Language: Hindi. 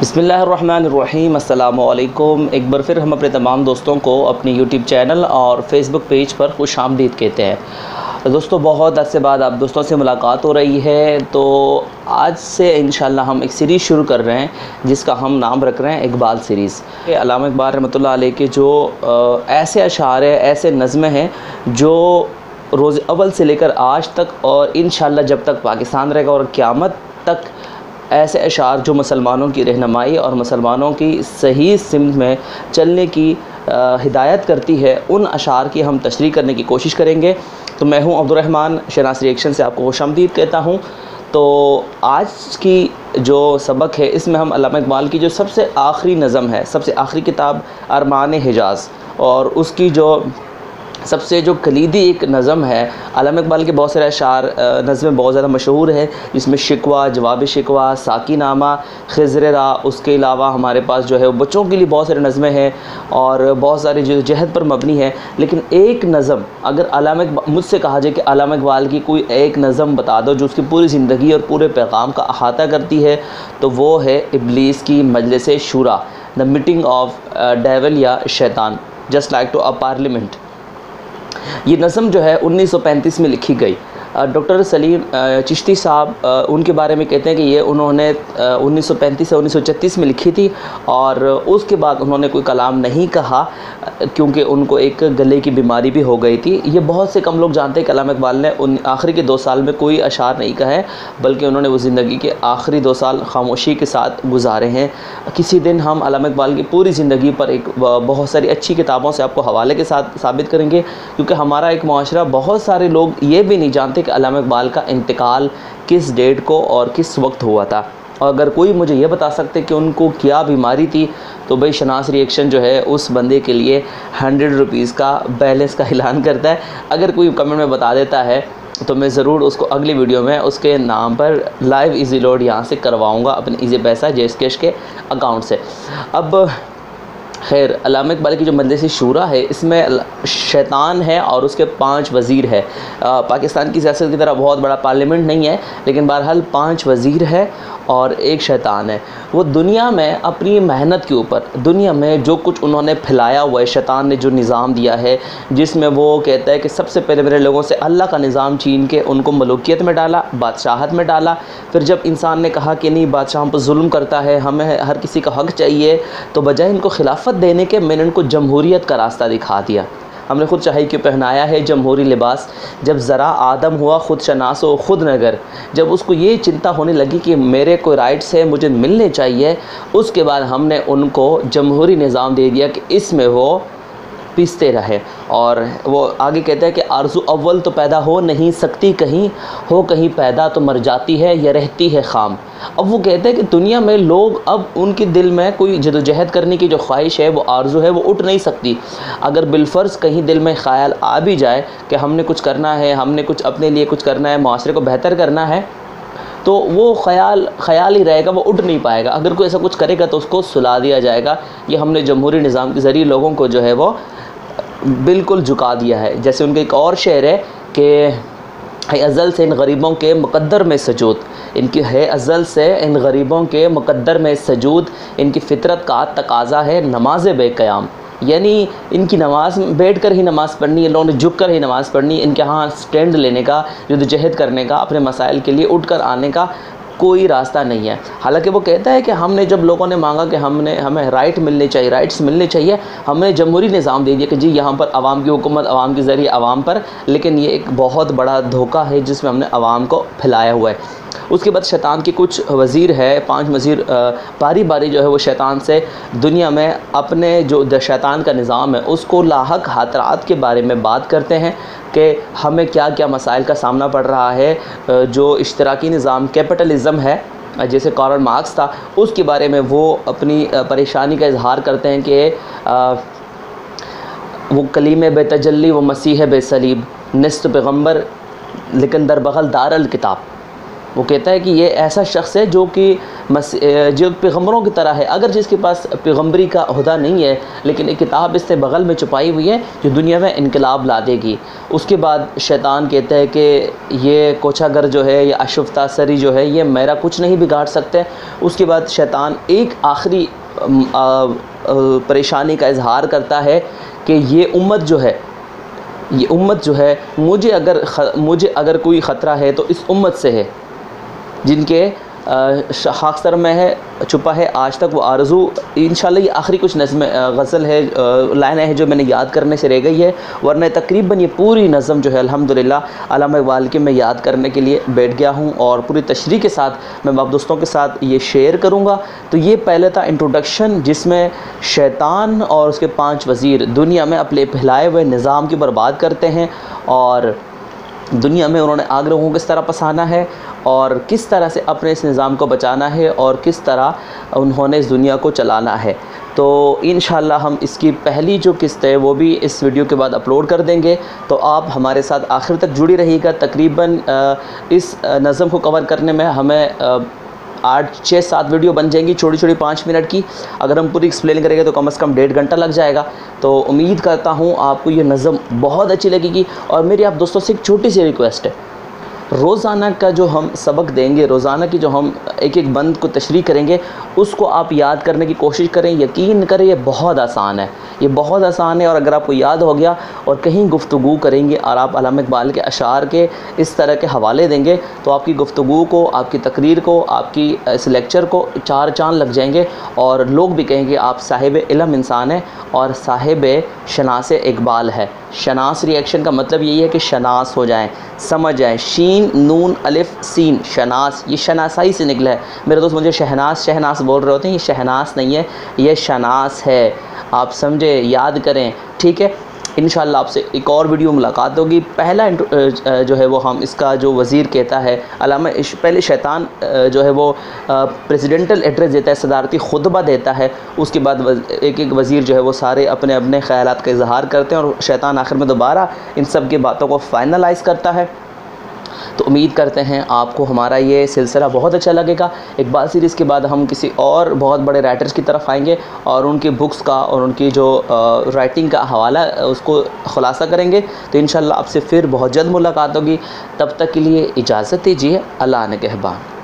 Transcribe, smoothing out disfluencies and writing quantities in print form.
बिस्मिल्लाहिर्रहमानिर्रहीम अस्सलामुअलैकुम। एक बार फिर हम अपने तमाम दोस्तों को अपनी यूट्यूब चैनल और फेसबुक पेज पर खुशामदीद कहते हैं। दोस्तों, बहुत अरसे बाद आप दोस्तों से मुलाकात हो रही है, तो आज से इंशाल्लाह हम एक सीरीज़ शुरू कर रहे हैं जिसका हम नाम रख रहे हैं इकबाल सीरीज़। अल्लामा इकबाल रहमतुल्लाह अलैह के जो ऐसे अशार है, ऐसे नज़में हैं जो रोज़ अव्वल से लेकर आज तक और इंशाल्लाह जब तक पाकिस्तान रहेगा और क़यामत तक ऐसे अशार जो मुसलमानों की रहनुमाई और मुसलमानों की सही सिमत में चलने की हिदायत करती है, उन अशार की हम तशरीह करने की कोशिश करेंगे। तो मैं हूं अब्दुर्रहमान, शहनाज़ रिएक्शन से आपको खुशामदीद कहता हूं। तो आज की जो सबक है इसमें हम अल्लामा इकबाल की जो सबसे आखिरी नज़म है, सबसे आखिरी किताब अरमान हिजाज़, और उसकी जो सबसे जो कलीदी एक नज़म है, अल्लामा इकबाल के बहुत सारे अशार नज़में बहुत ज़्यादा मशहूर है, जिसमें शिकवा, जवाब शिकवा, साकीनामा, खिज़्र, उसके अलावा हमारे पास जो है वो बच्चों के लिए बहुत सारे नज़में हैं और बहुत सारी जो जहद पर मबनी है। लेकिन एक नज़म अगर मुझसे कहा जाए कि अल्लामा इकबाल की कोई एक नज़म बता दो जो उसकी पूरी ज़िंदगी और पूरे पैगाम का अहाता करती है, तो वो है इब्लीस की मजलिस शूरा, द मीटिंग ऑफ डेविल या शैतान, just like to a parliament. ये नज़म जो है 1935 में लिखी गई। डॉक्टर सलीम चिश्ती साहब उनके बारे में कहते हैं कि ये उन्होंने 1935 से 1936 में लिखी थी और उसके बाद उन्होंने कोई कलाम नहीं कहा क्योंकि उनको एक गले की बीमारी भी हो गई थी। ये बहुत से कम लोग जानते हैं कि अल्लामा इकबाल ने उन आखिरी के 2 साल में कोई अशार नहीं कहा है, बल्कि उन्होंने वो ज़िंदगी के आखिरी 2 साल खामोशी के साथ गुजारे हैं। किसी दिन हम अल्लामा इकबाल की पूरी ज़िंदगी पर एक बहुत सारी अच्छी किताबों से आपको हवाले के साथ साबित करेंगे, क्योंकि हमारा एक माशरा, बहुत सारे लोग ये भी नहीं जानते कि अल्लामा इकबाल का इंतकाल किस डेट को और किस वक्त हुआ था। और अगर कोई मुझे ये बता सकते कि उनको क्या बीमारी थी, तो भाई शहनाज़ रिएक्शन जो है उस बंदे के लिए 100 रुपीज़ का बैलेंस का ऐलान करता है। अगर कोई कमेंट में बता देता है तो मैं ज़रूर उसको अगली वीडियो में उसके नाम पर लाइव इजी लोड यहाँ से करवाऊँगा अपने इजी पैसा जेस कैश के अकाउंट से। अब खैर, अल्लामा इकबाल की जो मजलिस शूरा है इसमें शैतान है और उसके 5 वज़ीर है। पाकिस्तान की सियासत की तरह बहुत बड़ा पार्लियामेंट नहीं है, लेकिन बहरहाल 5 वज़ीर है और एक शैतान है। वो दुनिया में अपनी मेहनत के ऊपर, दुनिया में जो कुछ उन्होंने फैलाया हुआ है, शैतान ने जो निज़ाम दिया है, जिसमें वो कहता है कि सबसे पहले मेरे लोगों से अल्लाह का निज़ाम छीन के उनको मलूकियत में डाला, बादशाहत में डाला। फिर जब इंसान ने कहा कि नहीं, बादशाह हम पर जुल्म करता है, हमें हर किसी का हक़ चाहिए, तो बजाय इनको खिलाफत देने के मैंने इनको जमहूरियत का रास्ता दिखा दिया। हमने खुद चाहे क्यों पहनाया है जमहूरी लिबास। जब ज़रा आदम हुआ खुद शनास व खुद नगर, जब उसको ये चिंता होने लगी कि मेरे कोई राइट्स है, मुझे मिलने चाहिए, उसके बाद हमने उनको जमहूरी निज़ाम दे दिया कि इसमें वो पीसते रहे। और वो आगे कहता है कि आरज़ू अव्वल तो पैदा हो नहीं सकती, कहीं हो कहीं पैदा तो मर जाती है या रहती है ख़ाम। अब वो कहते हैं कि दुनिया में लोग, अब उनके दिल में कोई जदोजहद करने की जो ख्वाहिश है, वो आरज़ू है, वो उठ नहीं सकती। अगर बिलफ़र्ज़ कहीं दिल में ख़याल आ भी जाए कि हमने कुछ करना है, हमने कुछ अपने लिए कुछ करना है, माशरे को बेहतर करना है, तो वो ख़याल ही रहेगा, वो उठ नहीं पाएगा। अगर कोई ऐसा कुछ करेगा तो उसको सुला दिया जाएगा। ये हमने जमहूरी निज़ाम के ज़रिए लोगों को जो है वो बिल्कुल झुका दिया है। जैसे उनका एक और शेर है कि है अज़ल से इन गरीबों के मुक़द्दर में सजूद, इनकी है अज़ल से इन गरीबों के मुक़द्दर में सजूद, इनकी फ़ितरत का तकाज़ा है नमाज़ बेक़याम। यानी इनकी नमाज़ बैठ कर ही नमाज़ पढ़नी है, लोगों ने झुक कर ही नमाज़ पढ़नी है। इनके यहाँ स्टैंड लेने का, जदोजहद करने का, अपने मसाइल के लिए उठ कर आने का कोई रास्ता नहीं है। हालांकि वो कहता है कि हमने, जब लोगों ने मांगा कि हमें राइट्स मिलने चाहिए, हमने जमहूरी निज़ाम दे दिया कि जी यहाँ पर आवाम की हुकूमत, आवाम के ज़रिए आवाम पर। लेकिन ये एक बहुत बड़ा धोखा है जिसमें हमने आवाम को फैलाया हुआ है। उसके बाद शैतान के कुछ वज़ीर है, 5 वज़ीर बारी बारी जो है वो शैतान से दुनिया में अपने जो शैतान का निज़ाम है उसको लाहक हातरात के बारे में बात करते हैं कि हमें क्या क्या मसाइल का सामना पड़ रहा है। जो इश्तराकी निज़ाम, कैपिटलिज़म है, जैसे कार्ल मार्क्स था, उसके बारे में वो अपनी परेशानी का इजहार करते हैं कि वो कलीम बेतजल्ली, वो मसीह बेसलीब, निस्त पैगम्बर लेकिन दर बगल दारल किताब। वो कहता है कि ये ऐसा शख्स है जो कि जो पैगम्बरों की तरह है, अगर जिसके पास पैगम्बरी का ओहदा नहीं है लेकिन एक किताब इससे बगल में छुपाई हुई है जो दुनिया में इनकलाब ला देगी। उसके बाद शैतान कहता है कि ये कोछागर जो है, ये अशुफ्ता सरी जो है, ये मेरा कुछ नहीं बिगाड़ सकते। उसके बाद शैतान एक आखिरी परेशानी का इजहार करता है कि ये उम्मत जो है मुझे अगर कोई ख़तरा है तो इस उम्मत से है जिनके खाकसर में है छुपा है आज तक वो आरज़ू। इंशाल्लाह ये आखिरी कुछ नज़्म गज़ल है, लाइनें हैं जो मैंने याद करने से रह गई है, वरना तकरीबन ये पूरी नज़्म जो है अल्हम्दुलिल्लाह अल्लामा इक़बाल की मैं याद करने के लिए बैठ गया हूँ और पूरी तशरीह के साथ मैं आप दोस्तों के साथ ये शेयर करूँगा। तो ये पहले था इंट्रोडक्शन, जिसमें शैतान और उसके 5 वज़ीर दुनिया में अपने फैलाए हुए निज़ाम की बर्बाद करते हैं और दुनिया में उन्होंने आग लोगों को किस तरह पसाना है और किस तरह से अपने इस निज़ाम को बचाना है और किस तरह उन्होंने इस दुनिया को चलाना है। तो इंशाल्लाह हम इसकी पहली जो किस्त है वो भी इस वीडियो के बाद अपलोड कर देंगे, तो आप हमारे साथ आखिर तक जुड़ी रहिएगा। तकरीबन इस नज़म को कवर करने में हमें 8-6-7 वीडियो बन जाएंगी छोटी छोटी 5 मिनट की। अगर हम पूरी एक्सप्लेन करेंगे तो कम से कम 1.5 घंटा लग जाएगा। तो उम्मीद करता हूँ आपको ये नज़म बहुत अच्छी लगेगी। और मेरी आप दोस्तों से एक छोटी सी रिक्वेस्ट है, रोज़ाना का जो हम सबक देंगे, रोज़ाना की जो हम एक एक बंद को तशरीह करेंगे, उसको आप याद करने की कोशिश करें। यकीन करें ये बहुत आसान है, ये बहुत आसान है। और अगर आपको याद हो गया और कहीं गुफ्तगू करेंगे और आप अल्लामा इक़बाल के अशार के इस तरह के हवाले देंगे तो आपकी गुफ्तगू को, आपकी तकरीर को, आपकी इस लेक्चर को 4 चाँद लग जाएंगे और लोग भी कहेंगे आप साहिब इल्म इंसान हैं और साहिब शनास इक़बाल है। शनास रिएक्शन का मतलब यही है कि शनास हो जाएं, समझ जाएं। शीन नून अलिफ सीन शनास, ये शनासाई से निकला है। मेरे दोस्त मुझे शहनास बोल रहे होते हैं, ये शहनास नहीं है, ये शनास है। आप समझे, याद करें, ठीक है। इंशाल्लाह आपसे एक और वीडियो मुलाकात होगी। पहला जो है वो हम इसका जो वज़ीर कहता है अल्लामा, पहले शैतान जो है वो प्रेसिडेंटल एड्रेस देता है, सदारती खुतबा देता है। उसके बाद एक एक वज़ीर जो है वो सारे अपने अपने ख़यालात का इजहार करते हैं और शैतान आखिर में दोबारा इन सब की बातों को फ़ाइनलाइज़ करता है। तो उम्मीद करते हैं आपको हमारा ये सिलसिला बहुत अच्छा लगेगा। इक़बाल सीरीज़ के बाद हम किसी और बहुत बड़े राइटर्स की तरफ आएंगे और उनकी बुक्स का और उनकी जो राइटिंग का हवाला उसको ख़ुलासा करेंगे। तो इंशाल्लाह आपसे फिर बहुत जल्द मुलाकात होगी। तब तक के लिए इजाज़त दीजिए। अल्लाह निगहबान।